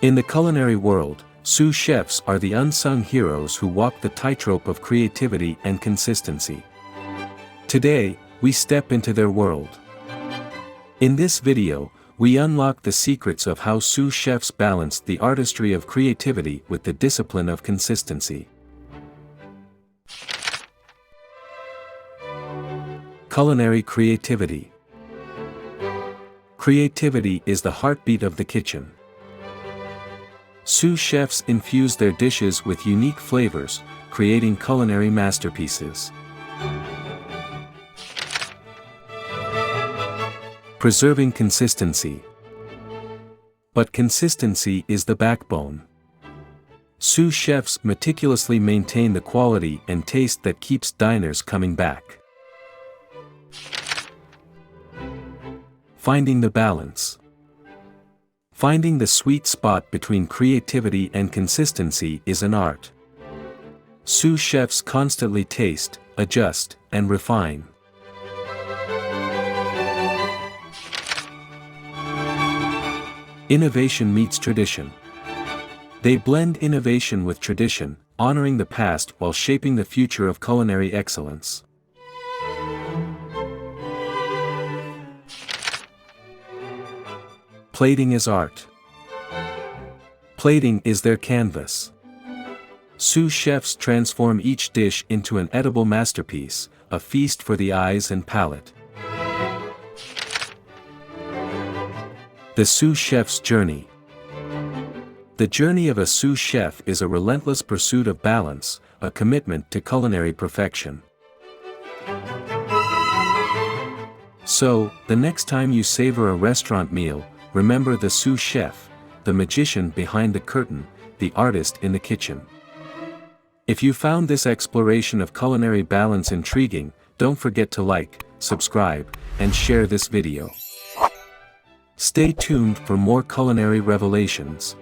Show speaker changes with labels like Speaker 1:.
Speaker 1: In the culinary world, sous chefs are the unsung heroes who walk the tightrope of creativity and consistency. Today, we step into their world. In this video, we unlock the secrets of how sous chefs balance the artistry of creativity with the discipline of consistency. Culinary creativity. Creativity is the heartbeat of the kitchen. Sous chefs infuse their dishes with unique flavors, creating culinary masterpieces. Preserving consistency. But consistency is the backbone. Sous chefs meticulously maintain the quality and taste that keeps diners coming back. Finding the balance. Finding the sweet spot between creativity and consistency is an art. Sous chefs constantly taste, adjust, and refine. Innovation meets tradition. They blend innovation with tradition, honoring the past while shaping the future of culinary excellence. Plating is art. Plating is their canvas. Sous chefs transform each dish into an edible masterpiece, a feast for the eyes and palate. The sous chef's journey. The journey of a sous chef is a relentless pursuit of balance, a commitment to culinary perfection. So, the next time you savor a restaurant meal, remember the sous chef, the magician behind the curtain, the artist in the kitchen. If you found this exploration of culinary balance intriguing, don't forget to like, subscribe, and share this video. Stay tuned for more culinary revelations.